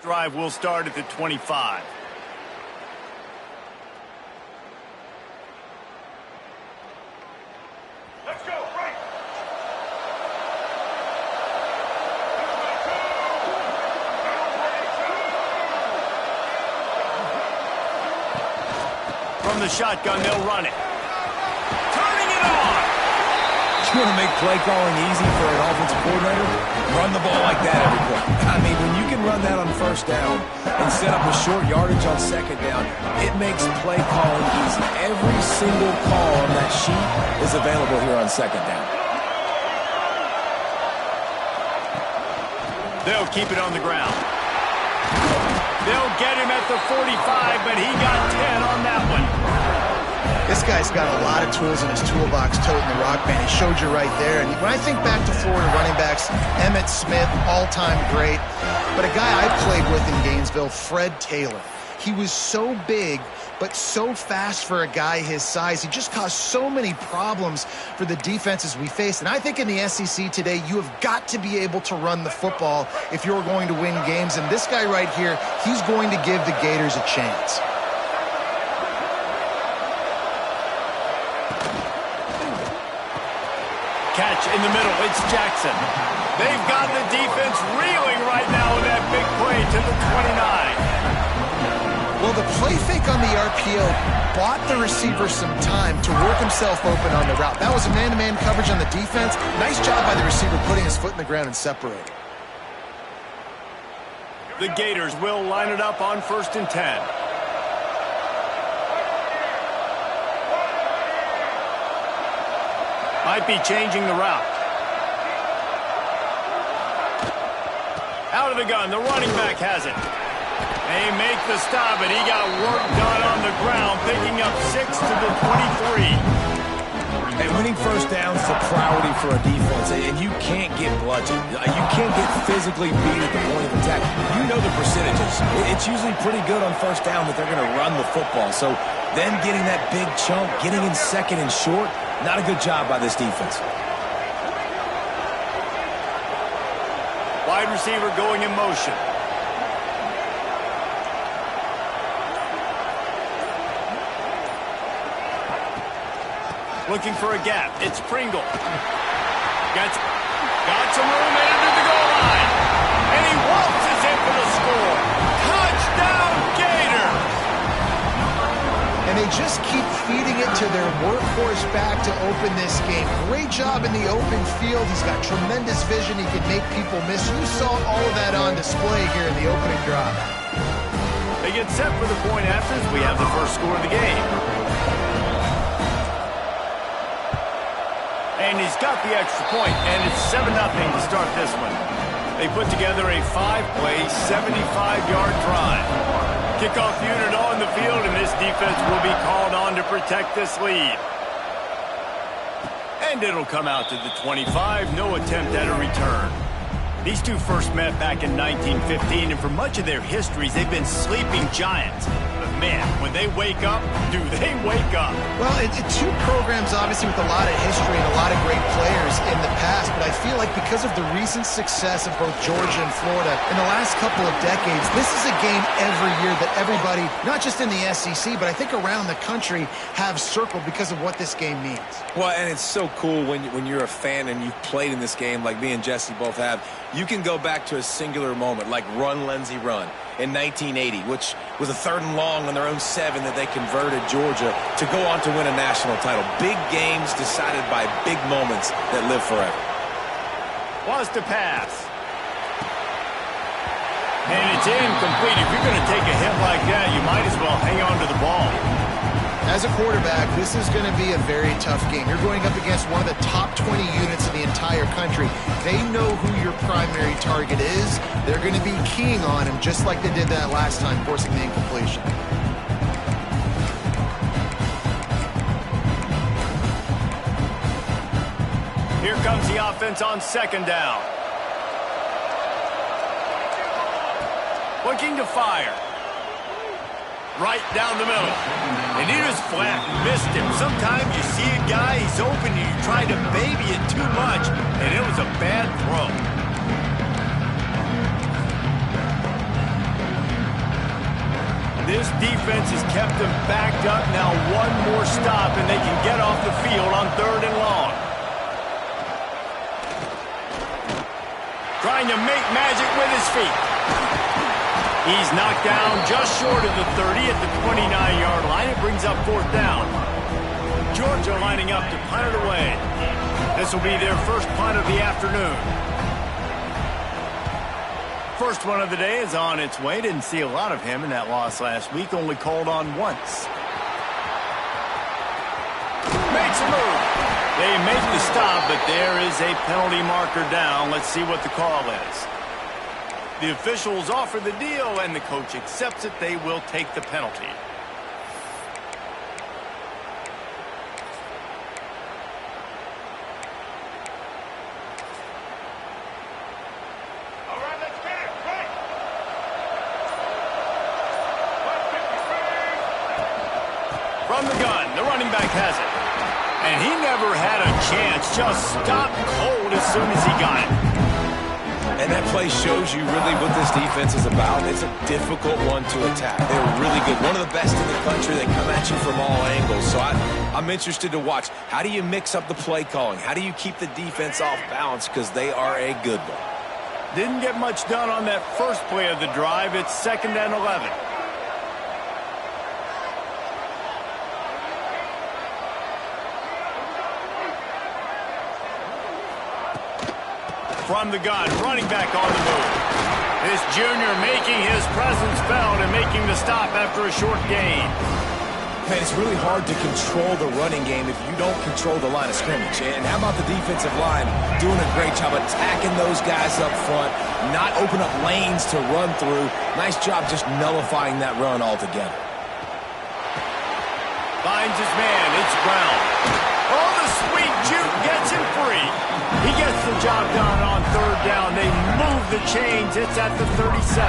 Drive will start at the 25. Let's go, right. From the shotgun, they'll run it. Turning it on! You want to make play calling easy for an offensive coordinator? Run the ball like that every play. I mean, when you can run that on first down and set up a short yardage on second down, it makes play calling easy. Every single call on that sheet is available here on second down. They'll keep it on the ground. They'll get him at the 45, but he got 10 on that one. This guy's got a lot of tools in his toolbox, toting the rock band. He showed you right there. And when I think back to Florida running backs, Emmitt Smith, all-time great. But a guy I played with in Gainesville, Fred Taylor. He was so big, but so fast for a guy his size. He just caused so many problems for the defenses we faced. And I think in the SEC today, you have got to be able to run the football if you're going to win games. And this guy right here, he's going to give the Gators a chance. Catch in the middle, it's Jackson. They've got the defense reeling right now with that big play to the 29. Well, the play fake on the RPO bought the receiver some time to work himself open on the route. That was a man-to-man coverage on the defense. Nice job by the receiver putting his foot in the ground and separating. The Gators will line it up on 1st and 10. Might be changing the route. Out of the gun, the running back has it. They make the stop, and he got work done on the ground, picking up 6 to the 23. And winning first down is a priority for a defense, and you can't get bludgeoned. You can't get physically beat at the point of attack. You know the percentages. It's usually pretty good on first down that they're going to run the football. So then getting that big chunk, getting in second and short, not a good job by this defense. Wide receiver going in motion. Looking for a gap. It's Pringle. Got some room into the goal line. And he waltzes in for the score. Touchdown, Gator! And they just keep feeding it to their workhorse back to open this game. Great job in the open field. He's got tremendous vision. He can make people miss. You saw all of that on display here in the opening drive. They get set for the point after as we have the first score of the game. And he's got the extra point, and it's 7-0 to start this one. They put together a 5-play, 75-yard drive. Kickoff unit on the field, and this defense will be called on to protect this lead. And it'll come out to the 25, no attempt at a return. These two first met back in 1915, and for much of their histories, they've been sleeping giants. But man, when they wake up, do they wake up? Well, two programs obviously with a lot of history and a lot of great players in the past, but I feel like because of the recent success of both Georgia and Florida in the last couple of decades, this is a game every year that everybody, not just in the SEC, but I think around the country, have circled because of what this game means. Well, and it's so cool when you're a fan and you've played in this game like me and Jesse both have. You can go back to a singular moment like Run, Lindsey, Run in 1980, which was a 3rd and long on their own 7 that they converted Georgia to go on to win a national title. Big games decided by big moments that live forever. Was to pass. And it's incomplete. If you're going to take a hit like that, you might as well hang on to the ball. As a quarterback, this is going to be a very tough game. You're going up against one of the top 20 units in the entire country. They know who your primary target is. They're going to be keying on him just like they did that last time, forcing the incompletion. Here comes the offense on 2nd down. Looking to fire. Right down the middle. And he just flat missed him. Sometimes you see a guy, he's open, and you try to baby it too much, and it was a bad throw. This defense has kept them backed up. Now one more stop, and they can get off the field on 3rd and long. Trying to make magic with his feet. He's knocked down just short of the 30 at the 29-yard line. It brings up 4th down. Georgia lining up to punt it away. This will be their first punt of the afternoon. First one of the day is on its way. Didn't see a lot of him in that loss last week. Only called on once. Makes a move. They make the stop, but there is a penalty marker down. Let's see what the call is. The officials offer the deal, and the coach accepts it. They will take the penalty. From the gun, the running back has it. And he never had a chance. Just stopped cold as soon as he got it. And that play shows you really what this defense is about. It's a difficult one to attack. They're really good. One of the best in the country. They come at you from all angles. So I'm interested to watch. How do you mix up the play calling? How do you keep the defense off balance? Because they are a good one. Didn't get much done on that first play of the drive. It's 2nd and 11. From the gun, running back on the move. This junior making his presence felt and making the stop after a short gain. Man, it's really hard to control the running game if you don't control the line of scrimmage. And how about the defensive line doing a great job attacking those guys up front, not open up lanes to run through. Nice job just nullifying that run altogether. Finds his man. It's Brown. Oh, the sweet juke gets him free. He gets the job done on 3rd down. They move the chains. It's at the 37.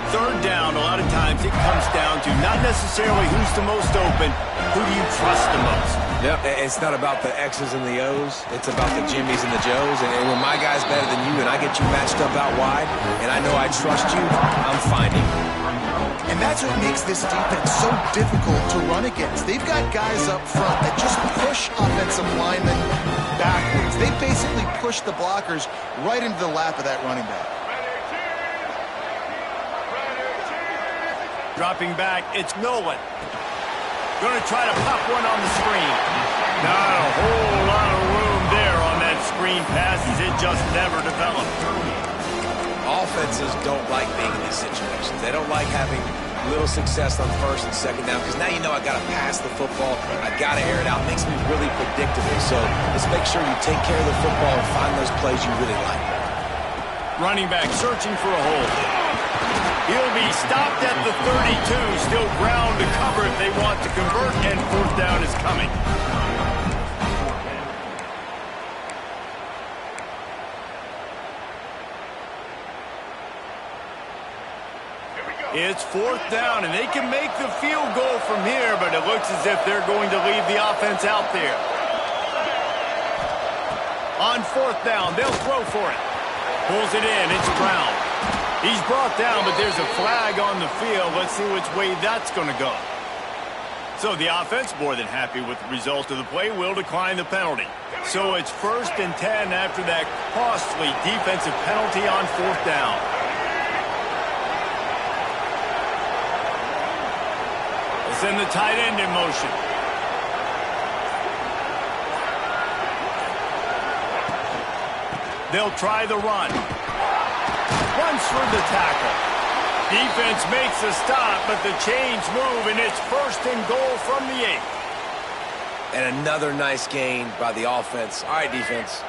3rd down, a lot of times it comes down to not necessarily who's the most open, who do you trust the most? Yep, it's not about the X's and the O's. It's about the Jimmies and the Joes. And when my guy's better than you and I get you matched up out wide, and I know I trust you, I'm finding. And that's what makes this defense so difficult to run against. They've got guys up front that just push offensive linemen backwards. They basically push the blockers right into the lap of that running back. Dropping back, it's Nolan. Going to try to pop one on the screen. Not a whole lot of room there on that screen pass as it just never developed. Offenses don't like being in these situations. They don't like having little success on 1st and 2nd down because now you know I got to pass the football. I got to air it out. It makes me really predictable. So let's make sure you take care of the football and find those plays you really like. Running back searching for a hole. He'll be stopped at the 32. Still ground to cover if they want to convert, and 4th down is coming. It's 4th down, and they can make the field goal from here, but it looks as if they're going to leave the offense out there. On 4th down, they'll throw for it. Pulls it in. It's Brown. He's brought down, but there's a flag on the field. Let's see which way that's going to go. So the offense, more than happy with the result of the play, will decline the penalty. So it's 1st and 10 after that costly defensive penalty on 4th down. Send the tight end in motion. They'll try the run. Runs for the tackle. Defense makes a stop, but the chains move, and it's 1st and goal from the 8. And another nice gain by the offense. All right, defense.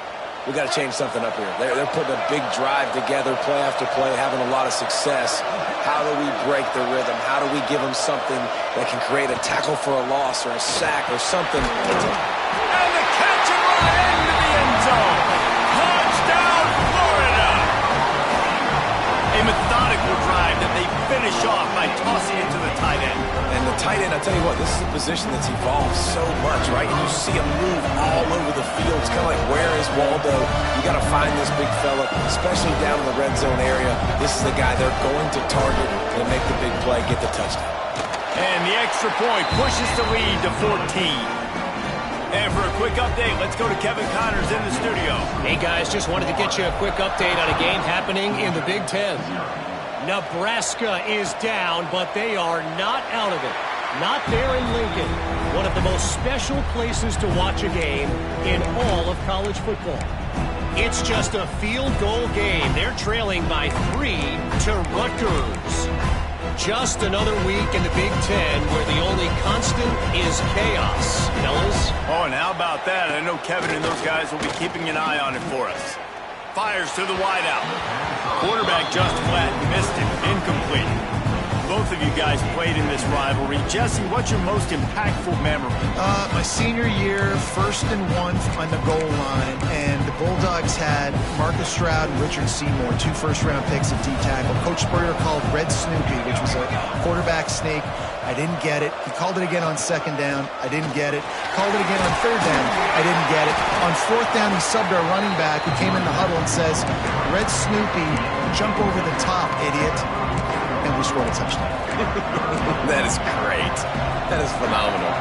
We got to change something up here. They're putting a big drive together, play after play, having a lot of success. How do we break the rhythm? How do we give them something that can create a tackle for a loss or a sack or something? And the catch and run into the end zone. Touchdown, Florida! A methodical drive that they finish finish off by tossing it to the tight end. And the tight end, I'll tell you what, this is a position that's evolved so much, right? And you see him move all over the field. It's kind of like, where is Waldo? You got to find this big fella, especially down in the red zone area. This is the guy they're going to target and make the big play, get the touchdown. And the extra point pushes the lead to 14. And for a quick update, let's go to Kevin Connors in the studio. Hey, guys, just wanted to get you a quick update on a game happening in the Big Ten. Nebraska is down, but they are not out of it. Not there in Lincoln, one of the most special places to watch a game in all of college football. It's just a field goal game. They're trailing by 3 to Rutgers. Just another week in the Big Ten where the only constant is chaos. Fellas? Oh, and how about that? I know Kevin and those guys will be keeping an eye on it for us. Fires to the wideout. Quarterback just flat, missed it, incomplete. Both of you guys played in this rivalry. Jesse, what's your most impactful memory? My senior year, 1st and 1 on the goal line, and the Bulldogs had Marcus Stroud and Richard Seymour, 2 first-round picks at D-tackle. Coach Spurrier called Red Snoopy, which was a quarterback sneak. I didn't get it. He called it again on 2nd down. I didn't get it. Called it again on 3rd down. I didn't get it. On 4th down, he subbed our running back, who came in the huddle and says, Red Snoopy, jump over the top, idiot. And we scored a touchdown. That is great. That is phenomenal.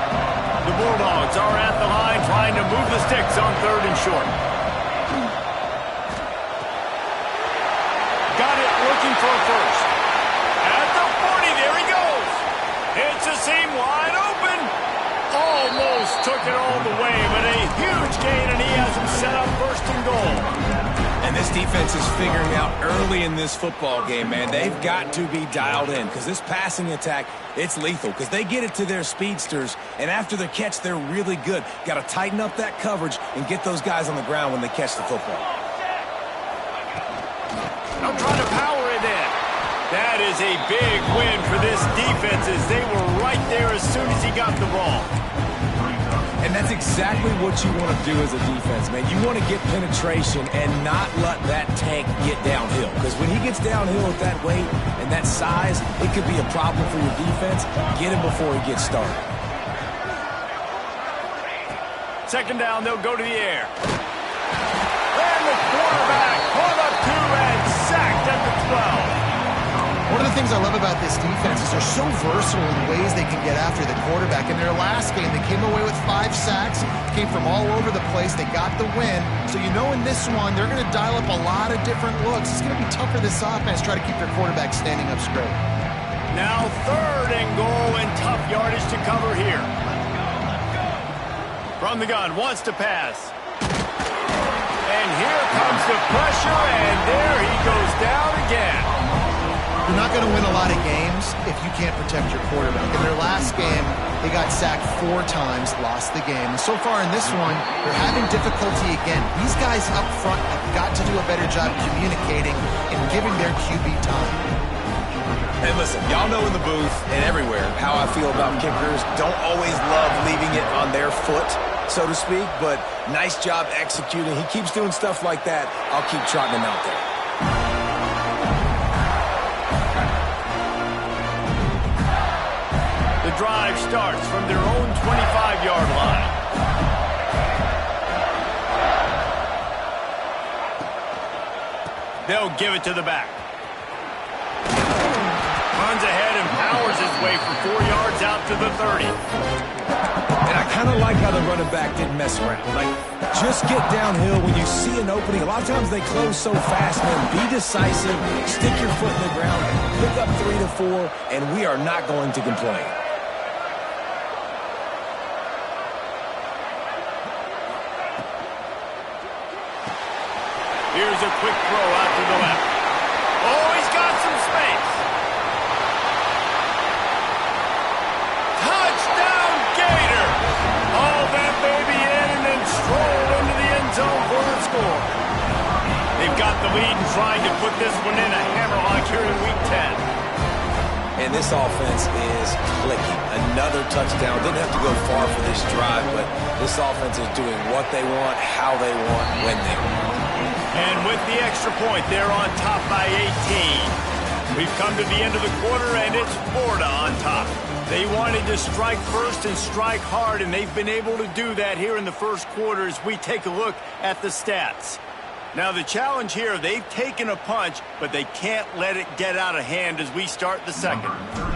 The Bulldogs are at the line trying to move the sticks on 3rd and short. Got it, looking for a first. At the 40, there he goes. It's a seam wide open. Almost took it all the way, but a huge gain, and he has him set up 1st and goal. And this defense is figuring out early in this football game, man. They've got to be dialed in because this passing attack, it's lethal because they get it to their speedsters, and after the catch, they're really good. Got to tighten up that coverage and get those guys on the ground when they catch the football. I'm trying to power it in. That is a big win for this defense as they were right there as soon as he got the ball. And that's exactly what you want to do as a defense, man. You want to get penetration and not let that tank get downhill. Because when he gets downhill at that weight and that size, it could be a problem for your defense. Get him before he gets started. 2nd down, they'll go to the air. And the quarterback caught up 2 and sacked at the 12. One of the things I love about this defense is they're so versatile in ways they can get after the quarterback. In their last game, they came away with 5 sacks, came from all over the place. They got the win. So you know in this one, they're going to dial up a lot of different looks. It's going to be tough for this offense to try to keep their quarterback standing up straight. Now 3rd and goal and tough yardage to cover here. From the gun, wants to pass. And here comes the pressure, and there he goes down again. You're not going to win a lot of games if you can't protect your quarterback. In their last game, they got sacked 4 times, lost the game. And so far in this one, they're having difficulty again. These guys up front have got to do a better job communicating and giving their QB time. And listen, y'all know in the booth and everywhere how I feel about kickers. Don't always love leaving it on their foot, so to speak, but nice job executing. He keeps doing stuff like that. I'll keep trotting him out there. The drive starts from their own 25-yard line. They'll give it to the back. Runs ahead and powers his way for 4 yards out to the 30. And I kind of like how the running back didn't mess around. Like, just get downhill when you see an opening. A lot of times they close so fast, man. Be decisive, stick your foot in the ground, pick up 3 to 4, and we are not going to complain. Here's a quick throw out to the left. Oh, he's got some space. Touchdown, Gator. Oh, that baby in and then strolled into the end zone for the score. They've got the lead and trying to put this one in a hammerlock here in Week 10. And this offense is clicking. Another touchdown. Didn't have to go far for this drive, but this offense is doing what they want, how they want, when they want. And with the extra point, they're on top by 18. We've come to the end of the quarter, and it's Florida on top. They wanted to strike first and strike hard, and they've been able to do that here in the first quarter as we take a look at the stats. Now, the challenge here, they've taken a punch, but they can't let it get out of hand as we start the second.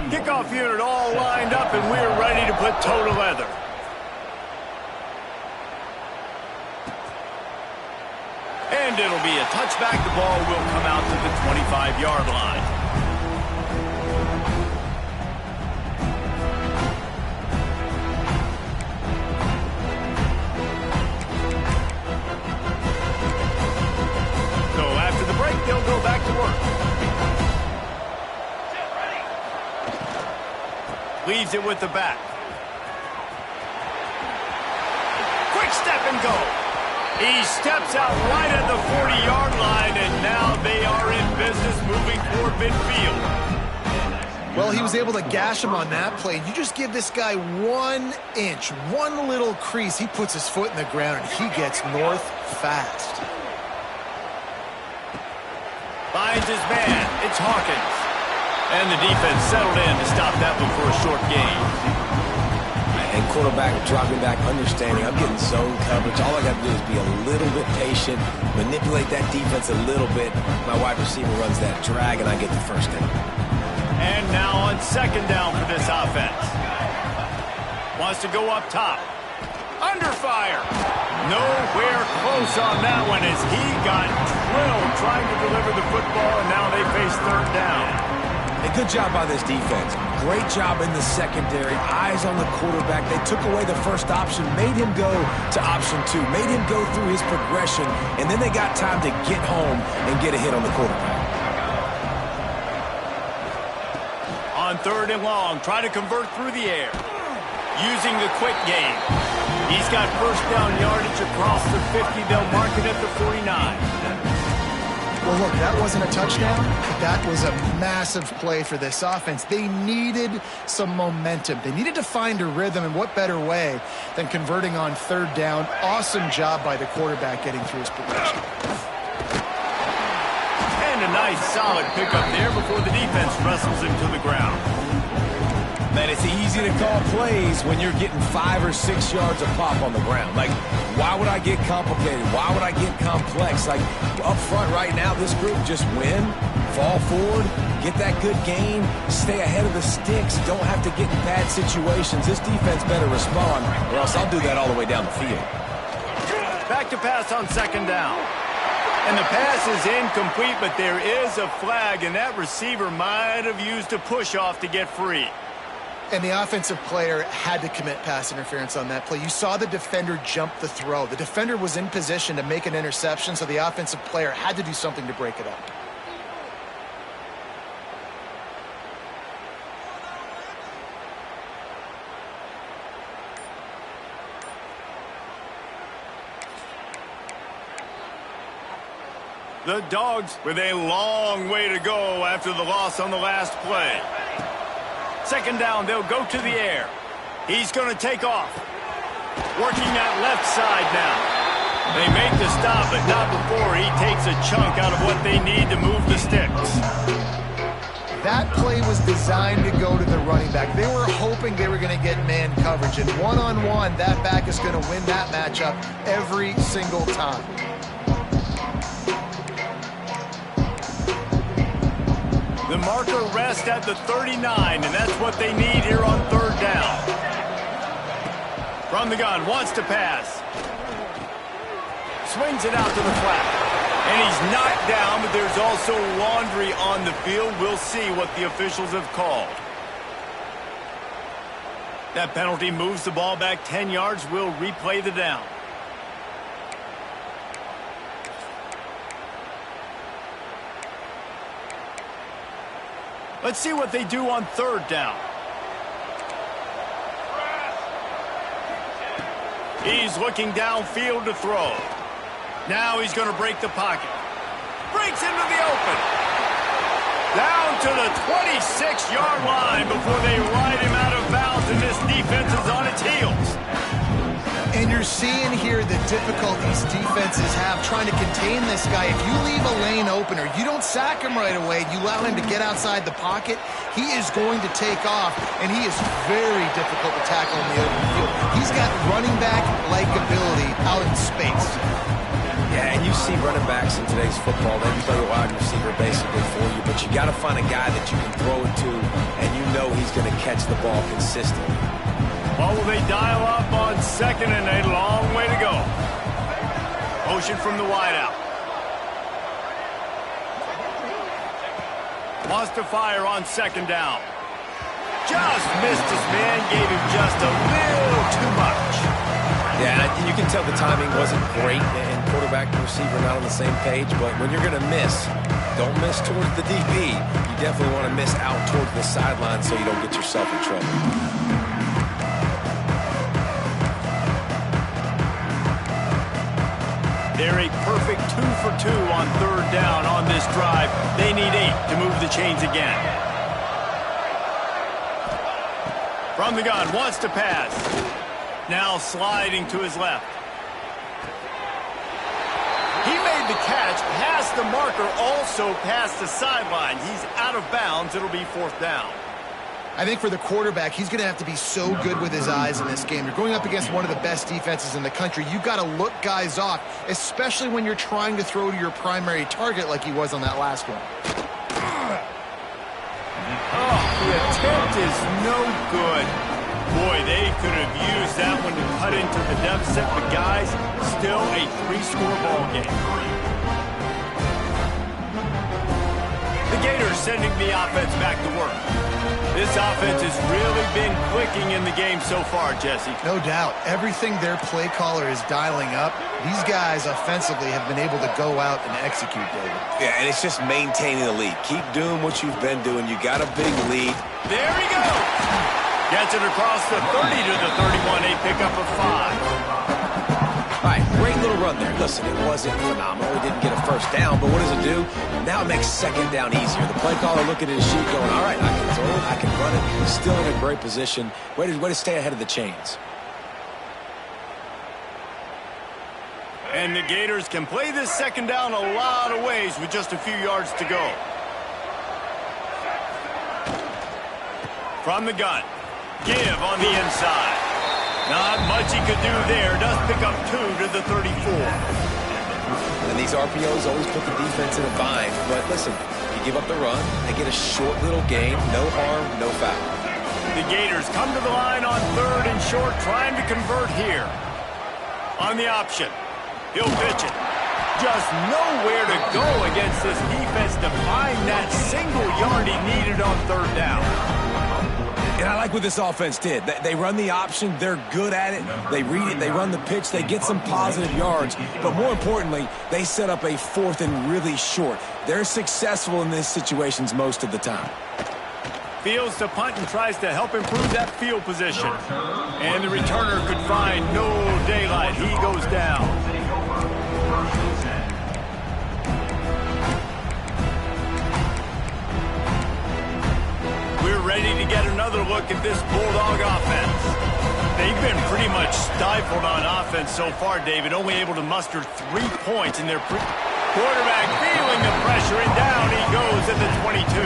Kickoff unit all lined up, and we're ready to put toe to leather. And it'll be a touchback. The ball will come out to the 25-yard line. So after the break, they'll go back to work. Leaves it with the back. Quick step and go. He steps out right at the 40-yard line, and now they are in business moving toward midfield. Well, he was able to gash him on that play. You just give this guy 1 inch, one little crease. He puts his foot in the ground, and he gets north fast. Finds his man. It's Hawkins. And the defense settled in to stop that one for a short gain. And quarterback dropping back, understanding I'm getting zone coverage. All I got to do is be a little bit patient, manipulate that defense a little bit. My wide receiver runs that drag, and I get the first down. And now on second down for this offense. Wants to go up top. Under fire. Nowhere close on that one as he got drilled trying to deliver the football, and now they face third down. A good job by this defense. Great job in the secondary. Eyes on the quarterback. They took away the first option, made him go to option 2, made him go through his progression, and then they got time to get home and get a hit on the quarterback. On third and long, try to convert through the air. Using the quick game. He's got first down yardage across the 50. They'll mark it at the 49. Well, look, that wasn't a touchdown, but that was a massive play for this offense. They needed some momentum. They needed to find a rhythm, and what better way than converting on third down. Awesome job by the quarterback getting through his progression. And a nice, solid pickup there before the defense wrestles him to the ground. Man, it's easy to call plays when you're getting 5 or 6 yards of pop on the ground. Like, why would I get complicated? Why would I get complex? Like, up front right now, this group just win, fall forward, get that good gain, stay ahead of the sticks, don't have to get in bad situations. This defense better respond, or else I'll do that all the way down the field. Back to pass on second down. And the pass is incomplete, but there is a flag, and that receiver might have used a push-off to get free. And the offensive player had to commit pass interference on that play. You saw the defender jump the throw. The defender was in position to make an interception, so the offensive player had to do something to break it up. The Dogs with a long way to go after the loss on the last play. Second down, they'll go to the air. He's going to take off. Working that left side now. They make the stop, but not before he takes a chunk out of what they need to move the sticks. That play was designed to go to the running back. They were hoping they were going to get man coverage. And one-on-one, that back is going to win that matchup every single time. The marker rests at the 39, and that's what they need here on third down. From the gun, wants to pass. Swings it out to the flat. And he's knocked down, but there's also laundry on the field. We'll see what the officials have called. That penalty moves the ball back 10 yards. We'll replay the down. Let's see what they do on third down. He's looking downfield to throw. Now he's going to break the pocket. Breaks into the open. Down to the 26-yard line before they ride him out of bounds, and this defense is on its heels. And you're seeing here the difficulties defenses have trying to contain this guy. If you leave a lane open or you don't sack him right away, you allow him to get outside the pocket, he is going to take off, and he is very difficult to tackle in the open field. He's got running back-like ability out in space. Yeah, and you see running backs in today's football, they play a wide receiver basically for you, but you got to find a guy that you can throw it to, and you know he's going to catch the ball consistently. Well, will they dial up on second and a long way to go? Motion from the wideout. Wants to fire on second down. Just missed his man, gave him just a little too much. Yeah, you can tell the timing wasn't great, and quarterback and receiver not on the same page, but when you're going to miss, don't miss towards the DB. You definitely want to miss out towards the sideline so you don't get yourself in trouble. They're a perfect 2 for 2 on third down on this drive. They need 8 to move the chains again. From the gun, wants to pass. Now sliding to his left. He made the catch, past the marker, also past the sideline. He's out of bounds. It'll be fourth down. I think for the quarterback, he's going to have to be so good with his eyes in this game. You're going up against one of the best defenses in the country. You've got to look guys off, especially when you're trying to throw to your primary target like he was on that last one. Oh, the attempt is no good. Boy, they could have used that one to cut into the deficit, but guys, still a 3-score ball game. The Gators sending the offense back to work. This offense has really been clicking in the game so far, Jesse. No doubt. Everything their play caller is dialing up, these guys offensively have been able to go out and execute, David. Yeah, and it's just maintaining the lead. Keep doing what you've been doing. You got a big lead. There he goes. Gets it across the 30 to the 31, a pickup of 5. All right, great little run there. Listen, it wasn't phenomenal. He didn't get a first down, but what does it do? Now it makes second down easier. The play caller looking at his sheet going, all right, I can throw it, I can run it. He's still in a great position. Way to stay ahead of the chains. And the Gators can play this second down a lot of ways with just a few yards to go. From the gun. Give on the inside. Not much he could do there. Does pick up 2 to the 34. And these RPOs always put the defense in a bind. But listen, you give up the run, they get a short little gain, no harm, no foul. The Gators come to the line on third and short, trying to convert here. On the option, he'll pitch it. Just nowhere to go against this defense to find that single yard he needed on third down. And I like what this offense did. They run the option. They're good at it. They read it. They run the pitch. They get some positive yards. But more importantly, they set up a fourth and really short. They're successful in these situations most of the time. Fields to punt and tries to help improve that field position. And the returner could find no daylight. He goes down. We're ready to get another look at this Bulldog offense. They've been pretty much stifled on offense so far, David, only able to muster 3 points in their quarterback feeling the pressure, and down he goes at the 22.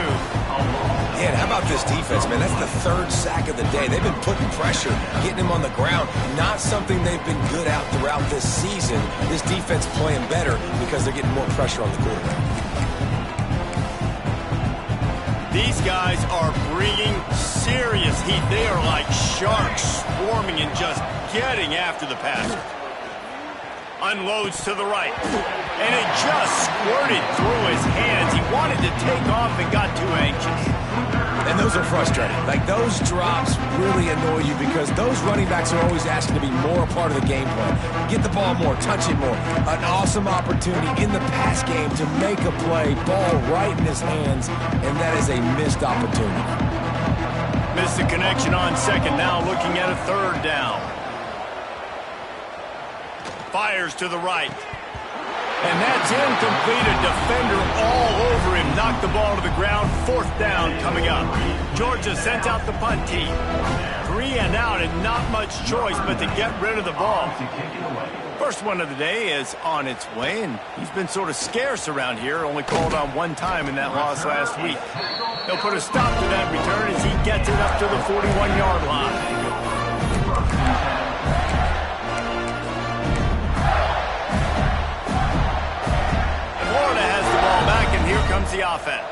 Yeah, and how about this defense, man? That's the 3rd sack of the day. They've been putting pressure, getting him on the ground. Not something they've been good at throughout this season. This defense playing better because they're getting more pressure on the quarterback. These guys are bringing serious heat. They are like sharks swarming and just getting after the passer. Unloads to the right. And it just squirted through his hands. He wanted to take off and got too anxious. And those are frustrating. Like, those drops really annoy you because those running backs are always asking to be more a part of the game plan. Get the ball more, touch it more. An awesome opportunity in the pass game to make a play, ball right in his hands, and that is a missed opportunity. Missed the connection on second, now looking at a third down. Fires to the right. And that's incomplete. A defender all over him. Knocked the ball to the ground. Fourth down coming up. Georgia sent out the punt team. 3 and out and not much choice but to get rid of the ball. First one of the day is on its way, and he's been sort of scarce around here, only called on one time in that loss last week. He'll put a stop to that return as he gets it up to the 41-yard line. Florida has the ball back, and here comes the offense.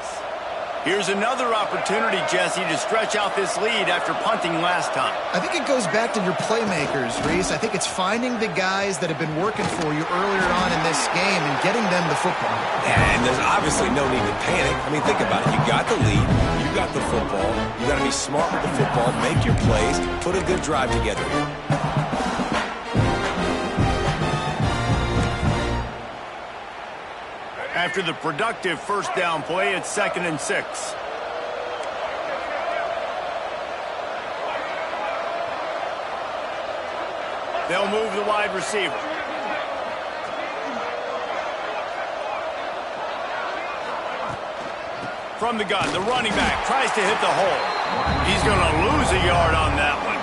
Here's another opportunity, Jesse, to stretch out this lead after punting last time. I think it goes back to your playmakers, Reese. I think it's finding the guys that have been working for you earlier on in this game and getting them the football. And there's obviously no need to panic. I mean, think about it. You got the lead. You got the football. You got to be smart with the football, make your plays, put a good drive together here. After the productive first down play, it's 2nd and 6. They'll move the wide receiver. From the gun, the running back tries to hit the hole. He's going to lose a yard on that one.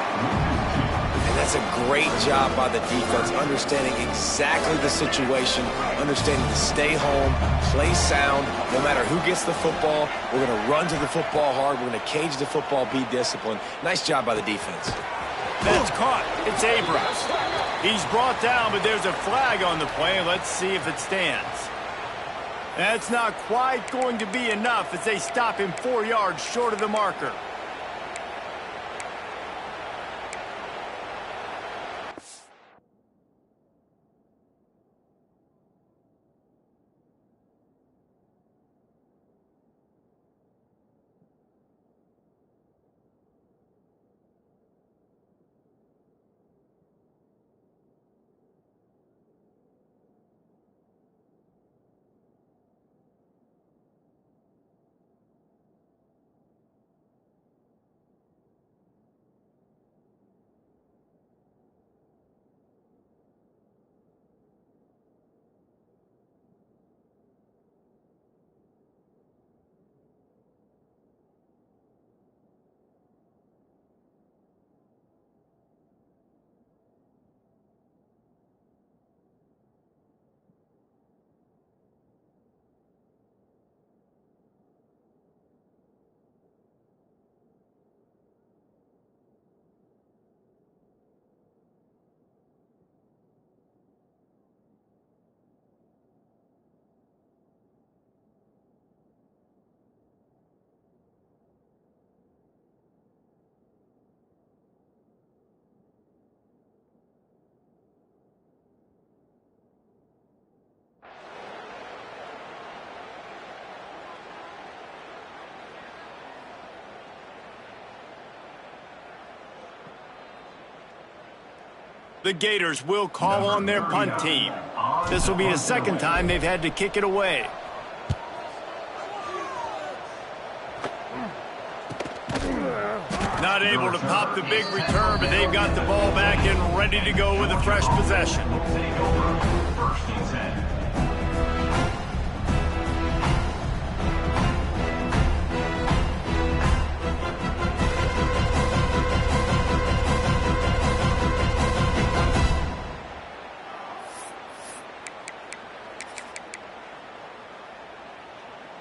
That's a great job by the defense, understanding exactly the situation, understanding to stay home, play sound. No matter who gets the football, we're going to run to the football hard. We're going to cage the football, be disciplined. Nice job by the defense. That's caught. It's Abrams. He's brought down, but there's a flag on the play. Let's see if it stands. That's not quite going to be enough as they stop him 4 yards short of the marker. The Gators will call on their punt team. This will be the second time they've had to kick it away. Not able to pop the big return, but they've got the ball back and ready to go with a fresh possession.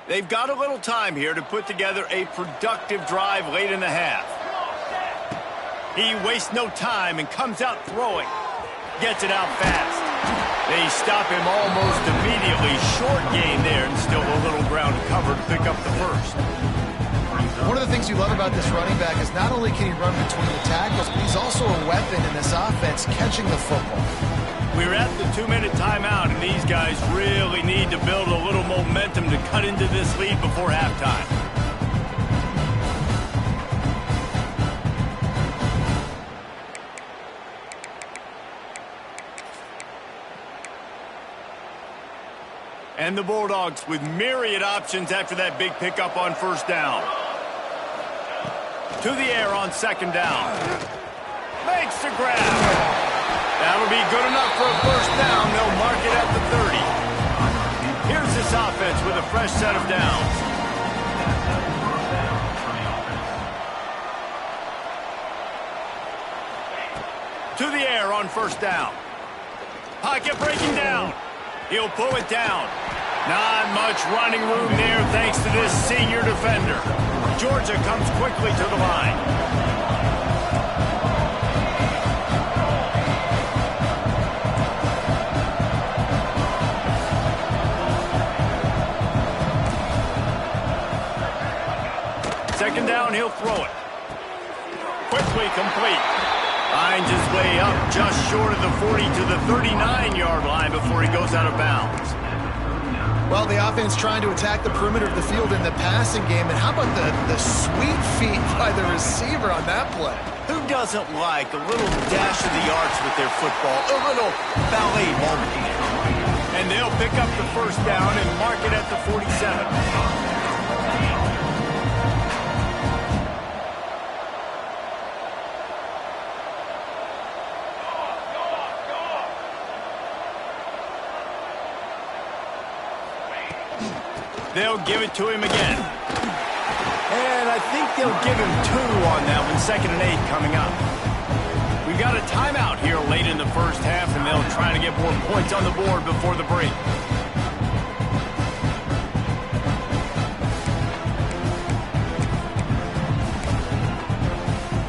They've got a little time here to put together a productive drive late in the half. He wastes no time and comes out throwing. Gets it out fast. They stop him almost immediately. Short gain there and still a little ground cover to pick up the first. One of the things you love about this running back is not only can he run between the tackles, but he's also a weapon in this offense catching the football. We're at the 2-minute timeout, and these guys really need to build a little momentum to cut into this lead before halftime. And the Bulldogs with myriad options after that big pickup on first down. To the air on second down. Makes the grab. That'll be good enough for a first down. They'll mark it at the 30. Here's this offense with a fresh set of downs. first down. Pocket breaking down. He'll pull it down. Not much running room there thanks to this senior defender. Georgia comes quickly to the line. Second down, he'll throw it. Quickly complete. Finds his way up just short of the 40 to the 39-yard line before he goes out of bounds. Well, the offense trying to attack the perimeter of the field in the passing game. And how about the sweet feet by the receiver on that play? Who doesn't like a little dash of the arts with their football? A little ballet moment. And they'll pick up the first down and mark it at the 47. They'll give it to him again. And I think they'll give him 2 on that one. 2nd and 8 coming up. We've got a timeout here late in the first half, and they'll try to get more points on the board before the break.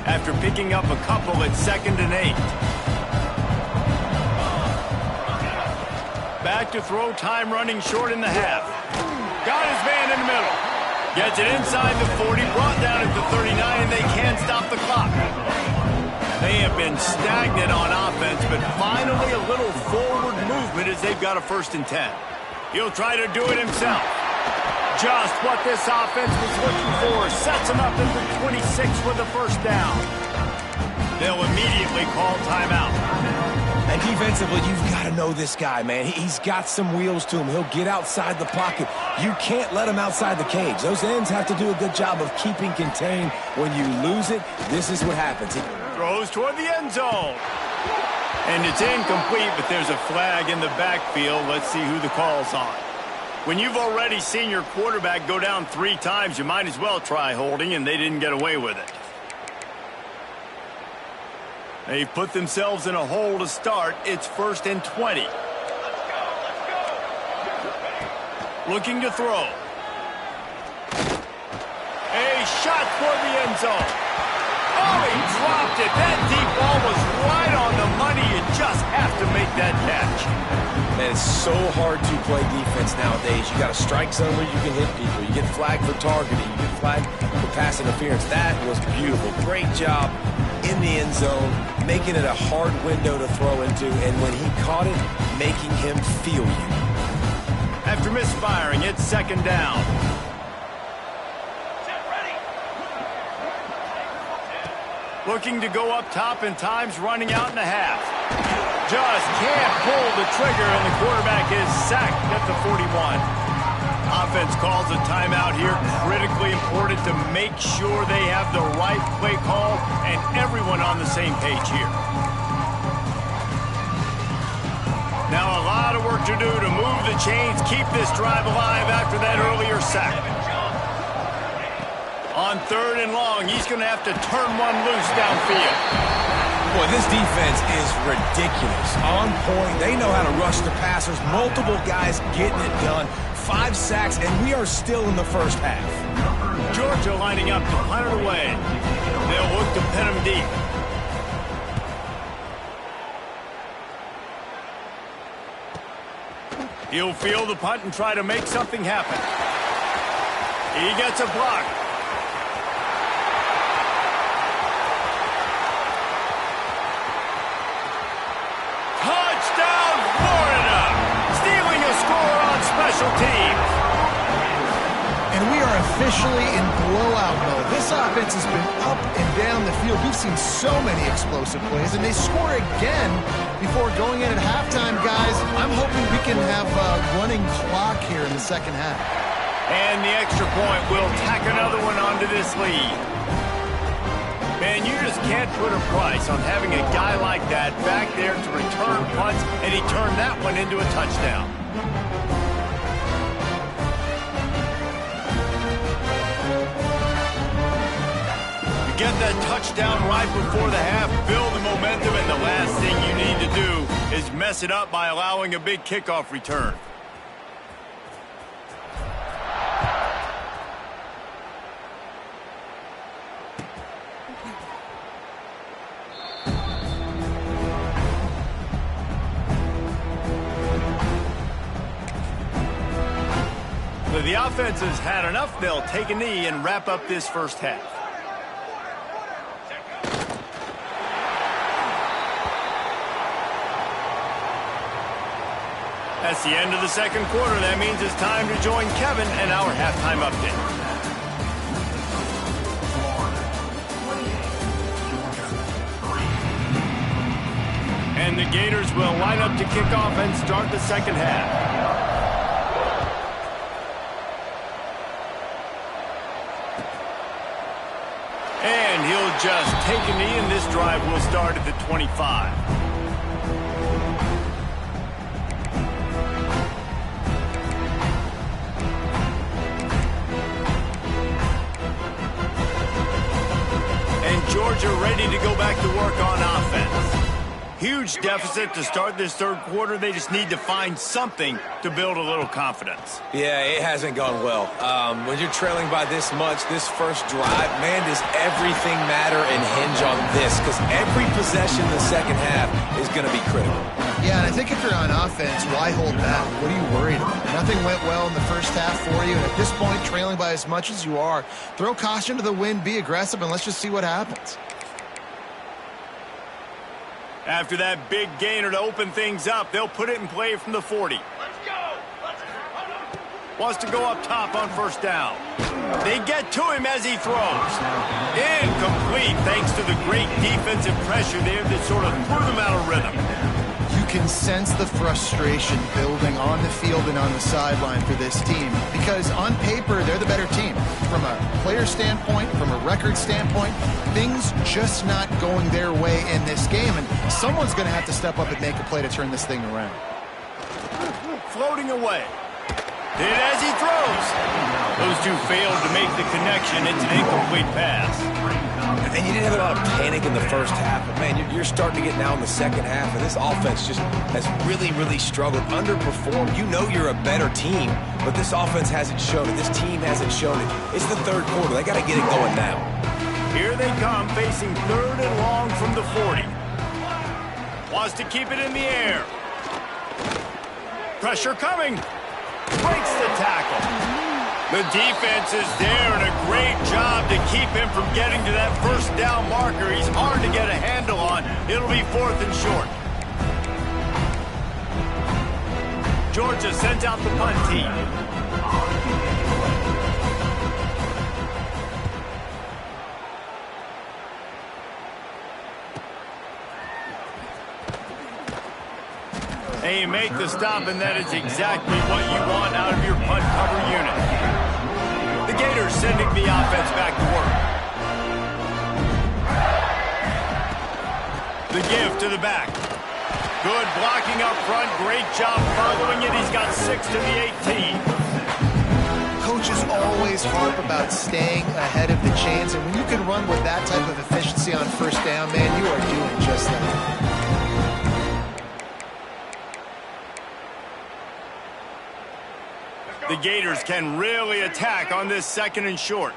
After picking up a couple at 2nd and 8. Back to throw, time running short in the half. Got his man in the middle. Gets it inside the 40, brought down at the 39, and they can't stop the clock. They have been stagnant on offense, but finally a little forward movement as they've got a 1st and 10. He'll try to do it himself. Just what this offense was looking for. Sets him up at the 26 with the first down. They'll immediately call timeout. And defensively, you've got to know this guy, man. He's got some wheels to him. He'll get outside the pocket. You can't let him outside the cage. Those ends have to do a good job of keeping contained. When you lose it, this is what happens. Throws toward the end zone. And it's incomplete, but there's a flag in the backfield. Let's see who the call's on. When you've already seen your quarterback go down 3 times, you might as well try holding, and they didn't get away with it. They've put themselves in a hole to start. It's 1st and 20. Looking to throw. A shot for the end zone. Oh, he dropped it. That deep ball was right on the money. You just have to make that catch. Man, it's so hard to play defense nowadays. You got a strike zone where you can hit people. You get flagged for targeting. You get flagged for pass interference. That was beautiful. Great job in the end zone, making it a hard window to throw into, and when he caught it, making him feel you. After misfiring, it's 2nd down. Looking to go up top, and time's running out in the half. Just can't pull the trigger, and the quarterback is sacked at the 41. Offense calls a timeout here. Critically important to make sure they have the right play call and everyone on the same page here. Now a lot of work to do to move the chains, keep this drive alive after that earlier sack. On 3rd and long, he's going to have to turn one loose downfield. Boy, this defense is ridiculous. On point. They know how to rush the passers. Multiple guys getting it done. 5 sacks, and we are still in the first half. Georgia lining up to punt it away. They'll look to pin him deep. He'll field the punt and try to make something happen. He gets a block. Touchdown, Florida! Stealing a score on special teams. And we are officially in blowout mode. This offense has been up and down the field. We've seen so many explosive plays, and they score again before going in at halftime, guys. I'm hoping we can have a running clock here in the 2nd half. And the extra point will tack another one onto this lead. Man, you just can't put a price on having a guy like that back there to return punts, and he turned that one into a touchdown. Gets got that touchdown right before the half, build the momentum, and the last thing you need to do is mess it up by allowing a big kickoff return. The offense has had enough. They'll take a knee and wrap up this first half. That's the end of the second quarter. That means it's time to join Kevin and our halftime update. And the Gators will line up to kick off and start the second half. And he'll just take a knee, and this drive will start at the 25. And Georgia ready to go back to work on offense. Huge deficit to start this third quarter. They just need to find something to build a little confidence. Yeah, it hasn't gone well. When you're trailing by this much, this first drive, man, does everything matter and hinge on this? Because every possession in the second half is going to be critical. Yeah, and I think if you're on offense, why hold back? What are you worried about? Nothing went well in the first half for you, and at this point, trailing by as much as you are, throw caution to the wind, be aggressive, and let's just see what happens. After that big gainer to open things up, they'll put it in play from the 40. Let's go! Wants to go up top on first down. They get to him as he throws. Incomplete thanks to the great defensive pressure there that sort of threw them out of rhythm. You can sense the frustration building on the field and on the sideline for this team because on paper, they're the better team. From a player standpoint, from a record standpoint, things just not going their way in this game, and someone's going to have to step up and make a play to turn this thing around. Floating away. Did as he throws. Those two failed to make the connection. It's an incomplete pass. And you didn't have a lot of panic in the first half, but, man, you're starting to get now in the second half, and this offense just has really, really struggled, underperformed. You know you're a better team, but this offense hasn't shown it. This team hasn't shown it. It's the third quarter. They got to get it going now. Here they come, facing third and long from the 40. Wants to keep it in the air. Pressure coming. Breaks the tackle. The defense is there, and a great job to keep him from getting to that first down marker. He's hard to get a handle on. It'll be 4th and short. Georgia sends out the punt team. And you make the stop, and that is exactly what you want out of your punt cover unit. The Gators sending the offense back to work. The give to the back. Good blocking up front. Great job following it. He's got 6 to the 18. Coaches always harp about staying ahead of the chains, and when you can run with that type of efficiency on first down, man, you are doing just that. The Gators can really attack on this 2nd and short.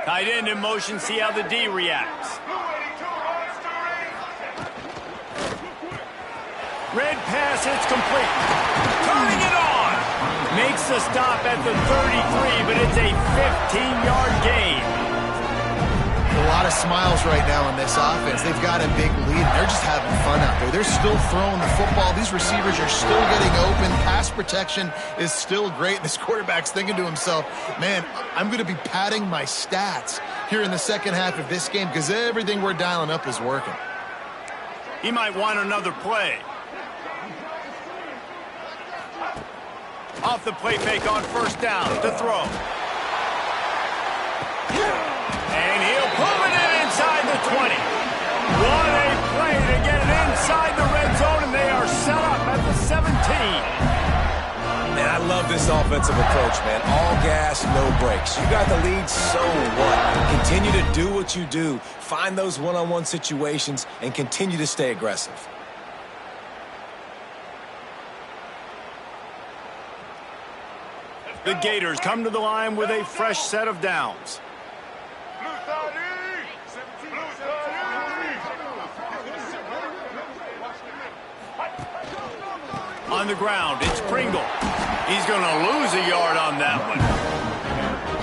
Tight end in motion, see how the D reacts. Red pass, it's complete. Turning it on. Makes the stop at the 33, but it's a 15-yard gain. A lot of smiles right now in this offense. They've got a big lead. They're just having fun out there. They're still throwing the football. These receivers are still getting open. Pass protection is still great. This quarterback's thinking to himself, man, I'm going to be padding my stats here in the second half of this game because everything we're dialing up is working. He might want another play. Off the play fake on first down to throw. And he'll pull it in inside the 20. What a play to get it inside the red zone, and they are set up at the 17. Man, I love love this offensive approach, man. All gas, no brakes. You got the lead, so what? Continue to do what you do. Find those one-on-one situations and continue to stay aggressive. The Gators come to the line with a fresh set of downs. On the ground, it's Pringle. He's going to lose a yard on that one.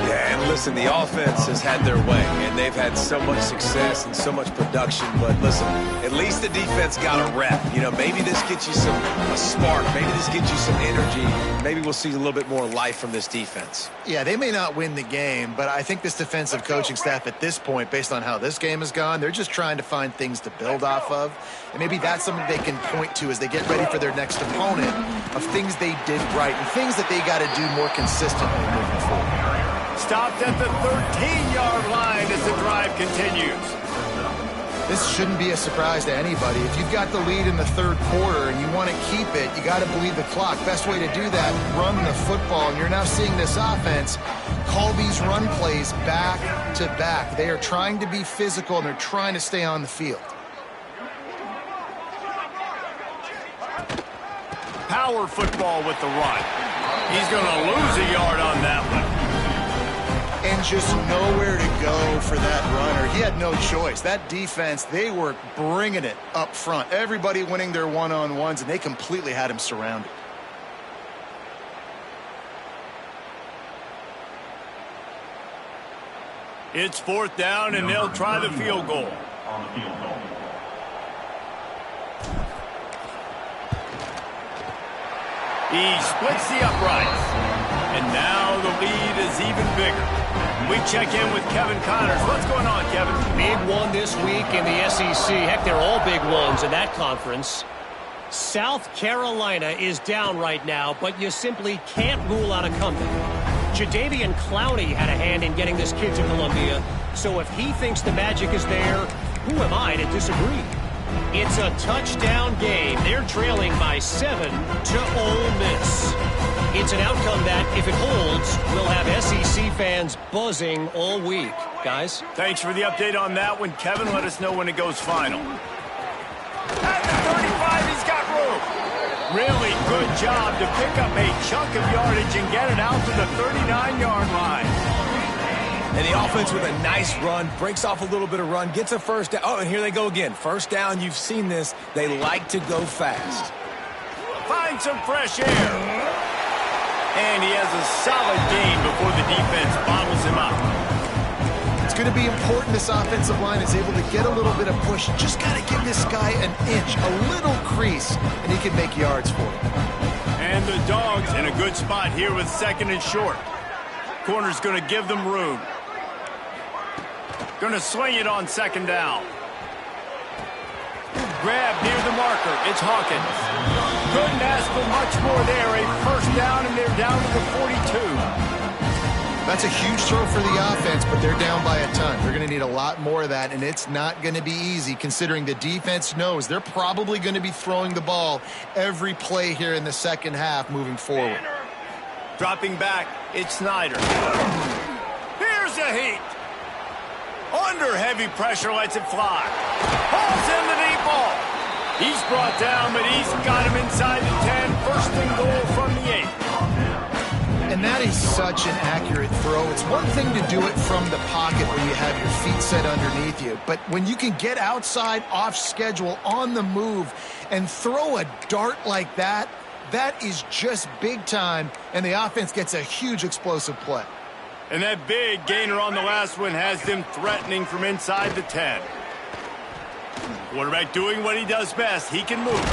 Yeah, and listen, the offense has had their way, and they've had so much success and so much production. But listen, at least the defense got a rep. You know, maybe this gets you a spark. Maybe this gets you some energy. Maybe we'll see a little bit more life from this defense. Yeah, they may not win the game, but I think this defensive coaching staff at this point, based on how this game has gone, they're just trying to find things to build off of. And maybe that's something they can point to as they get ready for their next opponent of things they did right and things that they got to do more consistently moving forward. Stopped at the 13-yard line as the drive continues. This shouldn't be a surprise to anybody. If you've got the lead in the third quarter and you want to keep it, you got to bleed the clock. Best way to do that, run the football. And you're now seeing this offense call these run plays back to back. They are trying to be physical, and they're trying to stay on the field. Power football with the run. He's going to lose a yard on that one. And just nowhere to go for that runner. He had no choice. That defense, they were bringing it up front. Everybody winning their one-on-ones, and they completely had him surrounded. It's fourth down, and they'll try the field goal. He splits the uprights. And now the lead is even bigger. We check in with Kevin Connors. What's going on, Kevin? Big one this week in the SEC. Heck, they're all big ones in that conference. South Carolina is down right now, but you simply can't rule out a comeback. Jadeveon Clowney had a hand in getting this kid to Columbia, so if he thinks the magic is there, who am I to disagree? It's a touchdown game. They're trailing by 7 to Ole Miss. It's an outcome that, if it holds, will have SEC fans buzzing all week. Guys? Thanks for the update on that one, Kevin. Let us know when it goes final. At the 35, he's got room. Really good job to pick up a chunk of yardage and get it out to the 39-yard line. And the offense with a nice run, breaks off a little bit of run, gets a first down. Oh, and here they go again. First down, you've seen this. They like to go fast. Find some fresh air. And he has a solid gain before the defense bottles him up. It's going to be important this offensive line is able to get a little bit of push. Just got to give this guy an inch, a little crease, and he can make yards for it. And the Dogs in a good spot here with second and short. Corner's going to give them room. Going to swing it on second down. Grab near the marker. It's Hawkins. Couldn't ask for much more there. A first down, and they're down to the 42. That's a huge throw for the offense, but they're down by a ton. They're going to need a lot more of that, and it's not going to be easy considering the defense knows they're probably going to be throwing the ball every play here in the second half moving forward. Dropping back, it's Snyder. Here's a heat. Under heavy pressure, lets it fly. Hauls in the deep ball. He's brought down, but he's got him inside the 10. First and goal from the 8. And that is such an accurate throw. It's one thing to do it from the pocket when you have your feet set underneath you, but when you can get outside, off schedule, on the move, and throw a dart like that, that is just big time, and the offense gets a huge explosive play. And that big gainer on the last one has them threatening from inside the 10. Quarterback doing what he does best. He can move.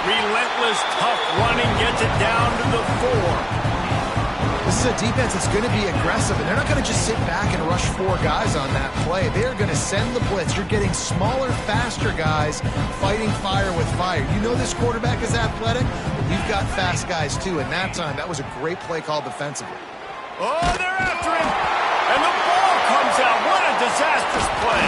Relentless, tough running gets it down to the 4. This is a defense that's going to be aggressive, and they're not going to just sit back and rush 4 guys on that play. They're going to send the blitz. You're getting smaller, faster guys fighting fire with fire. You know this quarterback is athletic, but you've got fast guys too, and that time, that was a great play call defensively. Oh, they're after him, and the ball comes out. What a disastrous play.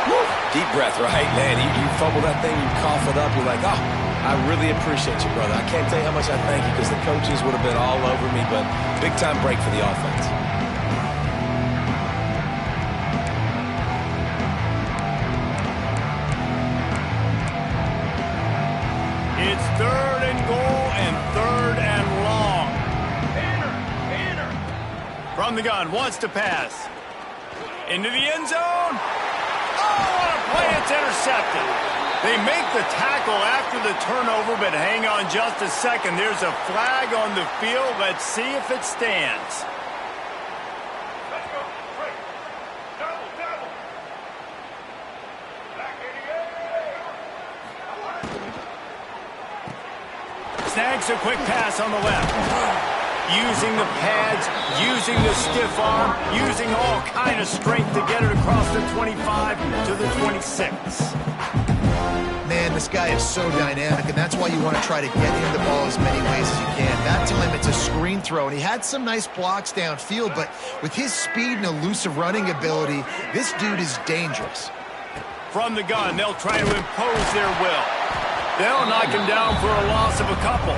Woo. Deep breath, right? Man, you fumble that thing, you cough it up, you're like, oh, I really appreciate you, brother. I can't tell you how much I thank you because the coaches would have been all over me, but big-time break for the offense. It's 3rd and goal and 3rd and long. From the gun, wants to pass. Into the end zone. Oh, what a play. It's intercepted. They make the tackle after the turnover, but hang on just a second. There's a flag on the field. Let's see if it stands. Snags a quick pass on the left. Using the pads, using the stiff arm, using all kind of strength to get it across the 25 to the 26. Man, this guy is so dynamic, and that's why you want to try to get him the ball as many ways as you can. That time it's a screen throw, and he had some nice blocks downfield, but with his speed and elusive running ability, this dude is dangerous. From the gun, they'll try to impose their will. They'll knock him down for a loss of a couple.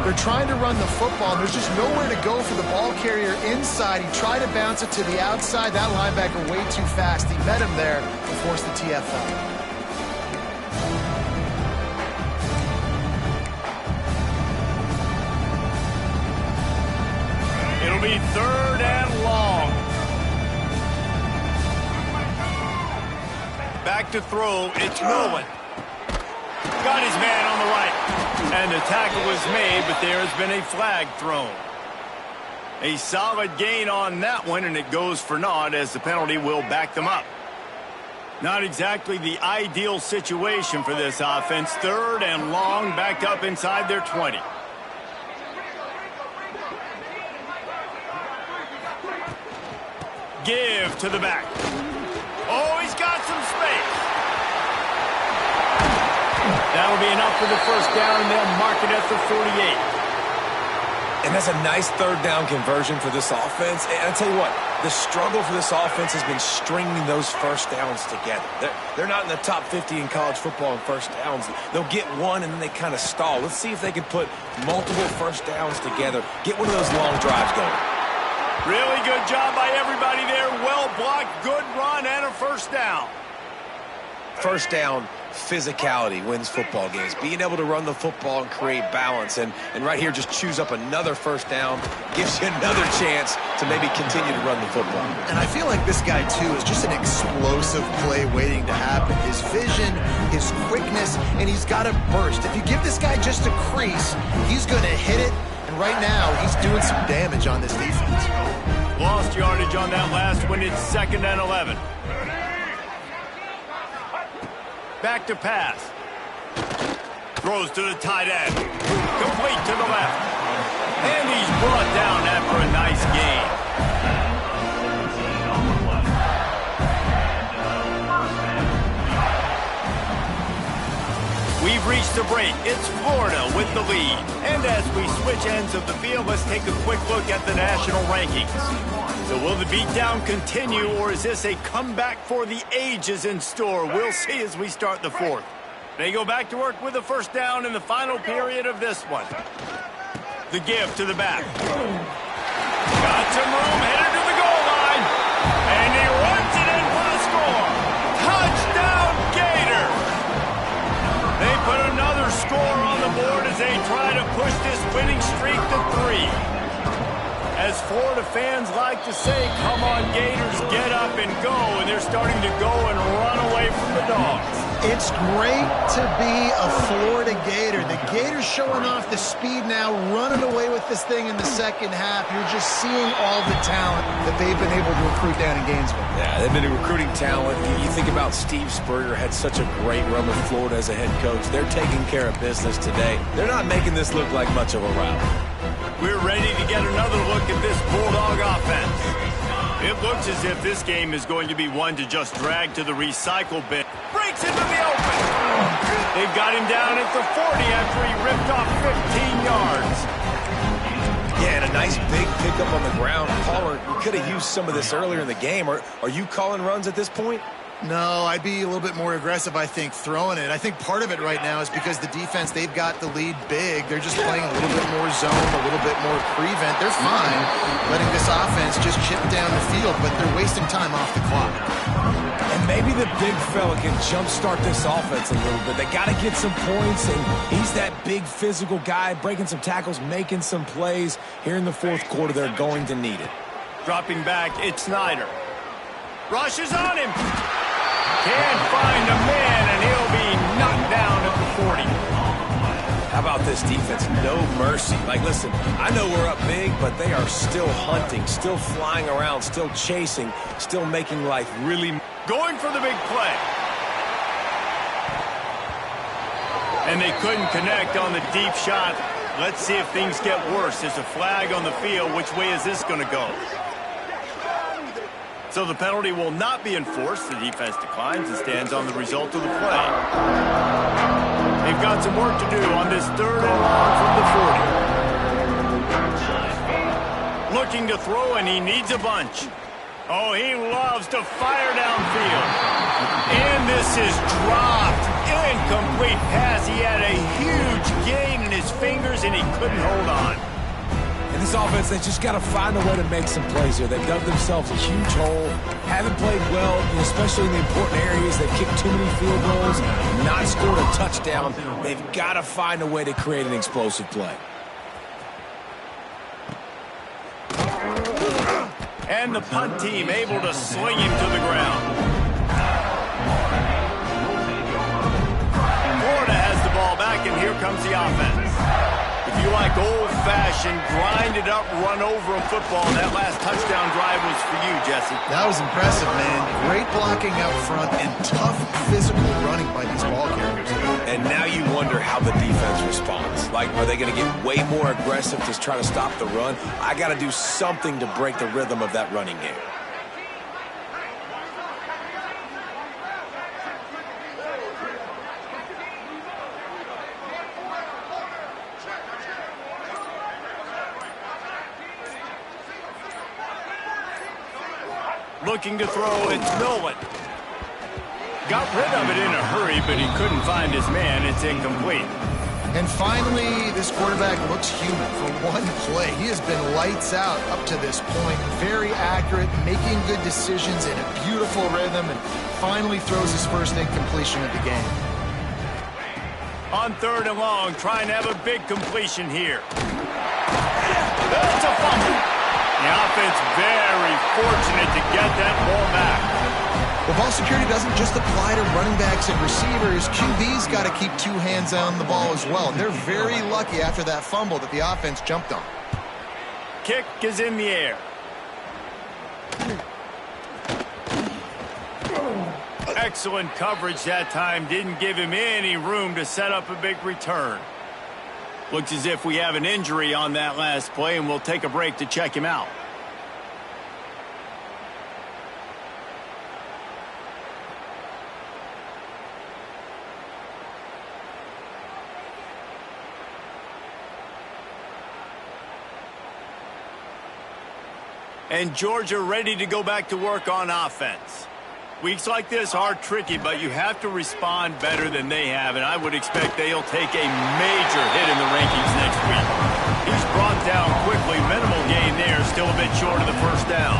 They're trying to run the football, and there's just nowhere to go for the ball carrier inside. He tried to bounce it to the outside. That linebacker way too fast. He met him there to force the TFL. It'll be 3rd and long. Back to throw. It's Nolan. Got his man on the right. And the tackle was made, but there has been a flag thrown. A solid gain on that one, and it goes for naught as the penalty will back them up. Not exactly the ideal situation for this offense. 3rd and long, backed up inside their 20. Give to the back. Oh, he's got some space. That'll be enough for the first down, and they'll mark it at the 48. And that's a nice 3rd down conversion for this offense. And I'll tell you what, the struggle for this offense has been stringing those first downs together. They're not in the top 50 in college football in first downs. They'll get one, and then they kind of stall. Let's see if they can put multiple first downs together, get one of those long drives going. Really good job by everybody there. Well blocked, good run, and a first down. First down, physicality wins football games. Being able to run the football and create balance. And right here, just choose up another first down. Gives you another chance to maybe continue to run the football. And I feel like this guy, too, is just an explosive play waiting to happen. His vision, his quickness, and he's got a burst. If you give this guy just a crease, he's going to hit it. And right now, he's doing some damage on this defense. Lost yardage on that last one. It's 2nd and 11. Back to pass. Throws to the tight end. Complete to the left. And he's brought down after a nice gain. We've reached the break. It's Florida with the lead. And as we switch ends of the field, let's take a quick look at the national rankings. So will the beatdown continue, or is this a comeback for the ages in store? We'll see as we start the 4th. They go back to work with a first down in the final period of this one. The give to the back. Got some room, headed to the goal line. And he runs it in for the score. Touchdown, Gator! They put another score on the board as they try to push this winning streak to 3. As Florida fans like to say, come on, Gators, get up and go. And they're starting to go and run away from the Dogs. It's great to be a Florida Gator. The Gators showing off the speed now, running away with this thing in the second half. You're just seeing all the talent that they've been able to recruit down in Gainesville. Yeah, they've been recruiting talent. You think about Steve Spurrier, had such a great run with Florida as a head coach. They're taking care of business today. They're not making this look like much of a rout. We're ready to get another look at this Bulldog offense. It looks as if this game is going to be one to just drag to the recycle bin. Breaks into the open. They've got him down at the 40 after he ripped off 15 yards. Yeah, and a nice big pickup on the ground. Caller, we could have used some of this earlier in the game. Are you calling runs at this point? No, I'd be a little bit more aggressive, I think, throwing it. I think part of it right now is because the defense, they've got the lead big. They're just playing a little bit more zone, a little bit more prevent. They're fine letting this offense just chip down the field, but they're wasting time off the clock. And maybe the big fella can jumpstart this offense a little bit. They got to get some points, and he's that big physical guy, breaking some tackles, making some plays. Here in the fourth quarter, they're going to need it. Dropping back, it's Snyder. Rushes on him. Can't find a man, and he'll be knocked down at the 40. How about this defense? No mercy. Like, listen, I know we're up big, but they are still hunting, still flying around, still chasing, still making life really... Going for the big play. And they couldn't connect on the deep shot. Let's see if things get worse. There's a flag on the field. Which way is this going to go? So the penalty will not be enforced. The defense declines and stands on the result of the play. They've got some work to do on this 3rd and long from the 40. Looking to throw, and he needs a bunch. Oh, he loves to fire downfield. And this is dropped. Incomplete pass. He had a huge gain in his fingers, and he couldn't hold on. In this offense, they just got to find a way to make some plays here. They've dug themselves a huge hole, haven't played well, especially in the important areas. They've kicked too many field goals, not scored a touchdown. They've got to find a way to create an explosive play. And the punt team able to sling him to the ground. Florida has the ball back, and here comes the offense. If you like old-fashioned, grind-it-up, run-over a football, that last touchdown drive was for you, Jesse. That was impressive, man. Great blocking out front and tough physical running by these ball carriers. And now you wonder how the defense responds. Like, are they going to get way more aggressive to try to stop the run? I got to do something to break the rhythm of that running game. Looking to throw, it's Nolan. Got rid of it in a hurry, but he couldn't find his man. It's incomplete. And finally, this quarterback looks human for one play. He has been lights out up to this point. Very accurate, making good decisions in a beautiful rhythm, and finally throws his first incompletion of the game. On 3rd and long, trying to have a big completion here. That's a fumble. The offense very fortunate to get that ball back. Well, ball security doesn't just apply to running backs and receivers. QB's got to keep 2 hands on the ball as well. They're very lucky after that fumble that the offense jumped on. Kick is in the air. Excellent coverage that time. Didn't give him any room to set up a big return. Looks as if we have an injury on that last play, and we'll take a break to check him out. And Georgia ready to go back to work on offense. Weeks like this are tricky, but you have to respond better than they have, and I would expect they'll take a major hit in the rankings next week. He's brought down quickly. Minimal gain there, still a bit short of the first down.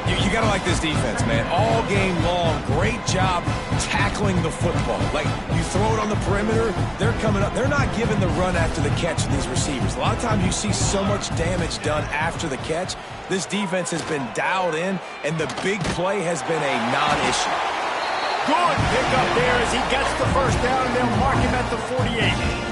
You got to like this defense, man. All game long, great job tackling the football. Like, you throw it on the perimeter, they're coming up. They're not giving the run after the catch to these receivers. A lot of times you see so much damage done after the catch. This defense has been dialed in, and the big play has been a non-issue. Good pickup there as he gets the first down, and they'll mark him at the 48.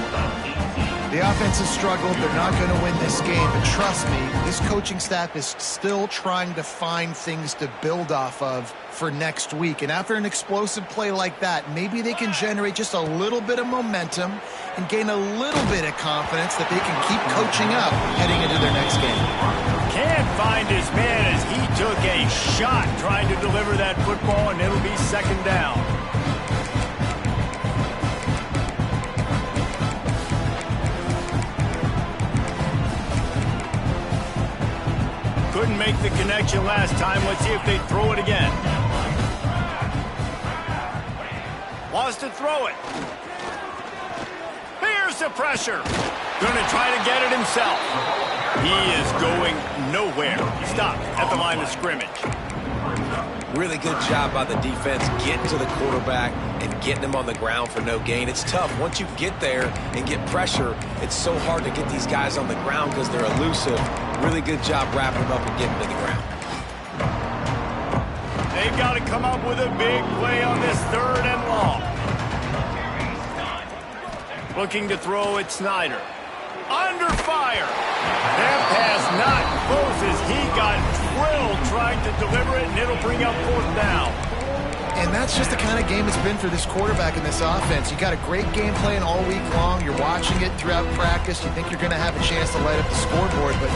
The offense has struggled. They're not going to win this game, but trust me, this coaching staff is still trying to find things to build off of for next week. And after an explosive play like that, maybe they can generate just a little bit of momentum and gain a little bit of confidence that they can keep coaching up heading into their next game. Can't find his man as he took a shot trying to deliver that football, and it'll be 2nd down. Couldn't make the connection last time. Let's see if they throw it again. wants to throw it. Here's the pressure. Going to try to get it himself. He is going nowhere. Stop at the line of scrimmage. Really good job by the defense getting to the quarterback and getting him on the ground for no gain. It's tough. Once you get there and get pressure, it's so hard to get these guys on the ground because they're elusive. Really good job wrapping them up and getting to the ground. They've got to come up with a big play on this 3rd and long. Looking to throw at Snyder. Under fire. That pass not close as he got drilled trying to deliver it, and it'll bring up 4th down. And that's just the kind of game it's been for this quarterback in this offense. You got a great game plan all week long. You're watching it throughout practice. You think you're going to have a chance to light up the scoreboard, but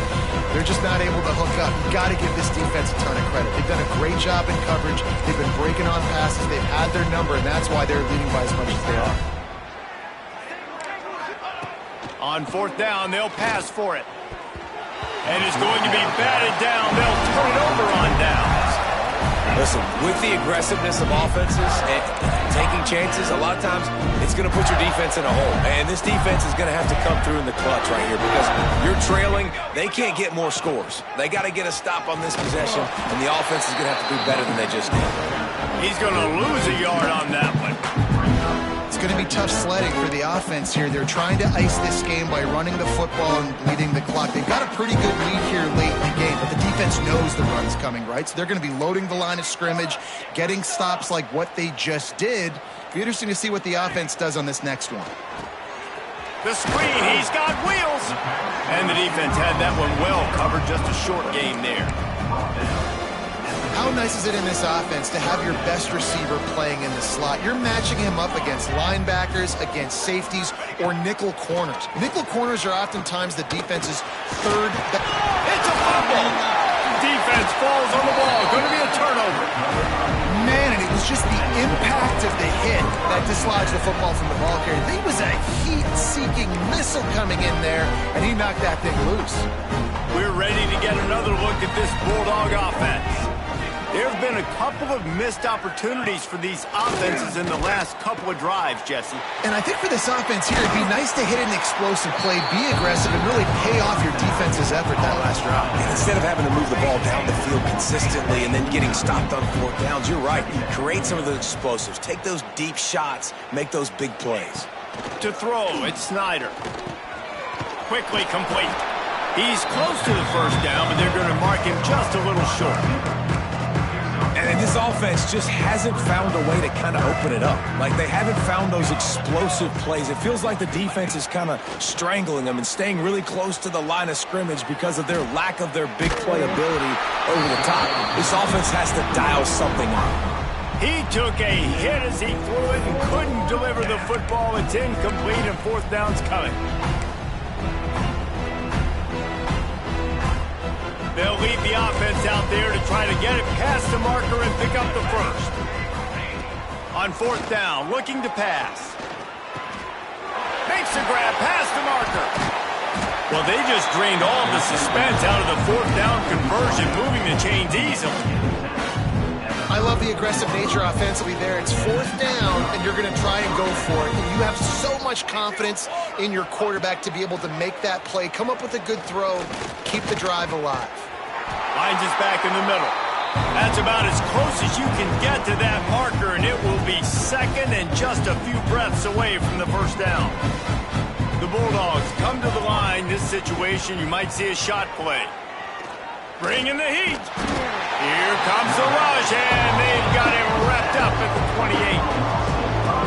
they're just not able to hook up. You got to give this defense a ton of credit. They've done a great job in coverage. They've been breaking on passes. They've had their number, and that's why they're leading by as much as they are. On 4th down, they'll pass for it. And it's going to be batted down. They'll turn it over on downs. Listen, with the aggressiveness of offenses and taking chances, a lot of times it's going to put your defense in a hole. And this defense is going to have to come through in the clutch right here because you're trailing. They can't get more scores. They got to get a stop on this possession, and the offense is going to have to do better than they just did. He's going to lose a yard on that one. It's going to be tough sledding for the offense here. They're trying to ice this game by running the football and leading the clock. They've got a pretty good lead here late in the game, but the defense knows the run's coming, right? So they're going to be loading the line of scrimmage, getting stops like what they just did. It'll be interesting to see what the offense does on this next one. The screen, he's got wheels. And the defense had that one well covered, just a short game there. How nice is it in this offense to have your best receiver playing in the slot? You're matching him up against linebackers, against safeties, or nickel corners. Nickel corners are oftentimes the defense's 3rd. It's a fumble. Defense falls on the ball. Going to be a turnover. Man, and it was just the impact of the hit that dislodged the football from the ball carrier. There was a heat-seeking missile coming in there, and he knocked that thing loose. We're ready to get another look at this Bulldog offense. There have been a couple of missed opportunities for these offenses in the last couple of drives, Jesse. And I think for this offense here, it'd be nice to hit an explosive play, be aggressive, and really pay off your defense's effort that last drive. And instead of having to move the ball down the field consistently and then getting stopped on 4th downs, you're right. Create some of those explosives. Take those deep shots. Make those big plays. To throw, it's Snyder. Quickly complete. He's close to the 1st down, but they're going to mark him just a little short. And this offense just hasn't found a way to kind of open it up. Like, they haven't found those explosive plays. It feels like the defense is kind of strangling them and staying really close to the line of scrimmage because of their lack of their big play ability over the top. This offense has to dial something up. He took a hit as he threw it and couldn't deliver the football. It's incomplete, and 4th down's coming. They'll lead the offense out there to try to get it past the marker and pick up the 1st. On 4th down, looking to pass. Makes a grab past the marker. Well, they just drained all the suspense out of the 4th down conversion, moving the chains easily. I love the aggressive nature offensively there. It's 4th down, and you're going to try and go for it. And you have so much confidence in your quarterback to be able to make that play, come up with a good throw, keep the drive alive. Finds us back in the middle. That's about as close as you can get to that marker, and it will be 2nd and just a few breaths away from the 1st down. The Bulldogs come to the line. This situation, you might see a shot play. Bring in the heat. Here comes the rush, and they've got him wrapped up at the 28.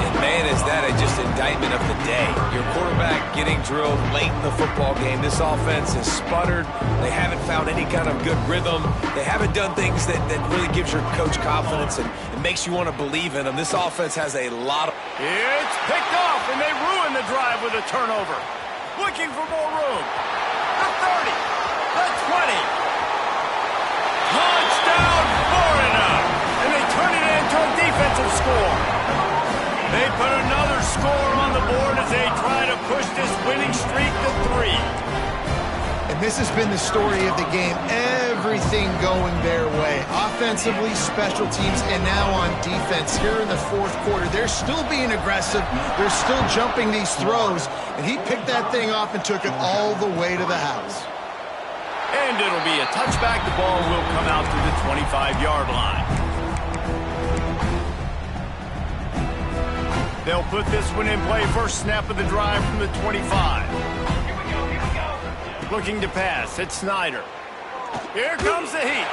And man, is that just indictment of the day. Your quarterback getting drilled late in the football game. This offense has sputtered. They haven't found any kind of good rhythm. They haven't done things that really gives your coach confidence and makes you want to believe in them. This offense has a lot of... It's picked off, and they ruin the drive with a turnover. Looking for more room. The 30. The 20. Touchdown, far enough. And they turn it into a defensive score. They put another score on the board as they try to push this winning streak to 3. And this has been the story of the game. Everything going their way. Offensively, special teams, and now on defense here in the fourth quarter. They're still being aggressive. They're still jumping these throws. And he picked that thing off and took it all the way to the house. And it'll be a touchback. The ball will come out to the 25-yard line. They'll put this one in play. First snap of the drive from the 25. Looking to pass. It's Snyder. Here comes the heat.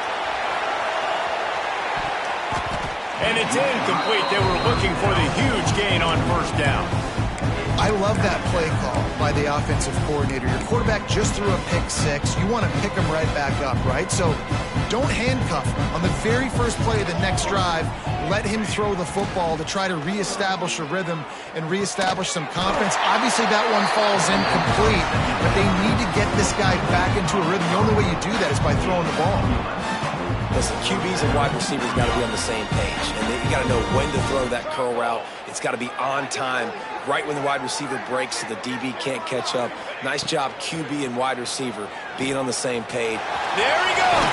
And it's incomplete. They were looking for the huge gain on first down. I love that play call by the offensive coordinator. Your quarterback just threw a pick six. You want to pick him right back up, right? So don't handcuff him. On the very first play of the next drive, let him throw the football to try to reestablish a rhythm and reestablish some confidence. Obviously, that one falls incomplete, but they need to get this guy back into a rhythm. The only way you do that is by throwing the ball. Listen, QBs and wide receivers got to be on the same page, and you got to know when to throw that curl route. It's got to be on time, right when the wide receiver breaks so the DB can't catch up. Nice job, QB and wide receiver, being on the same page. There he goes!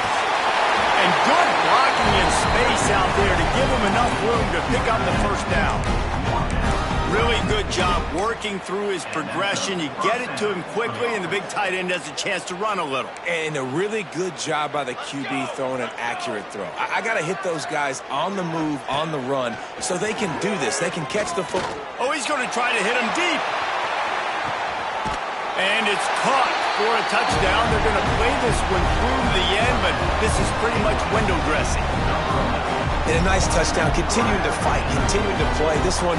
And good blocking in space out there to give him enough room to pick up the first down. Really good job working through his progression. You get it to him quickly, and the big tight end has a chance to run a little. And a really good job by the QB throwing an accurate throw. I got to hit those guys on the move, on the run, so they can do this. They can catch the football. Oh, he's going to try to hit him deep. And it's caught for a touchdown. They're going to play this one through to the end, but this is pretty much window dressing. And a nice touchdown, continuing to fight, continuing to play. This one,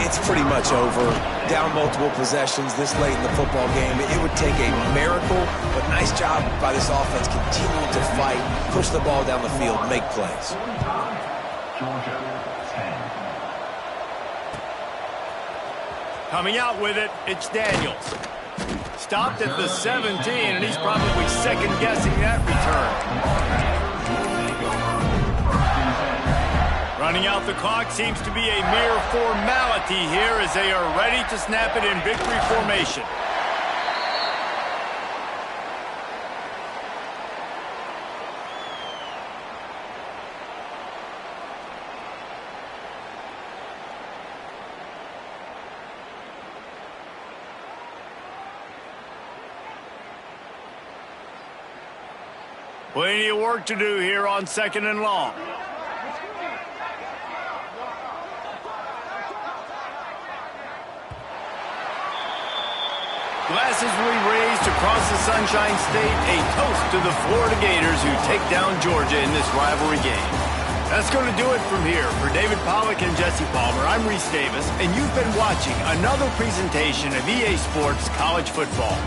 it's pretty much over. Down multiple possessions this late in the football game. It would take a miracle, but nice job by this offense continuing to fight, push the ball down the field, make plays. Coming out with it, it's Daniels. Stopped at the 17, and he's probably second-guessing that return. Running out the clock seems to be a mere formality here as they are ready to snap it in victory formation. Plenty of work to do here on 2nd and long. Glasses will be raised across the Sunshine State, a toast to the Florida Gators who take down Georgia in this rivalry game. That's going to do it from here. For David Pollack and Jesse Palmer, I'm Reese Davis, and you've been watching another presentation of EA Sports College Football.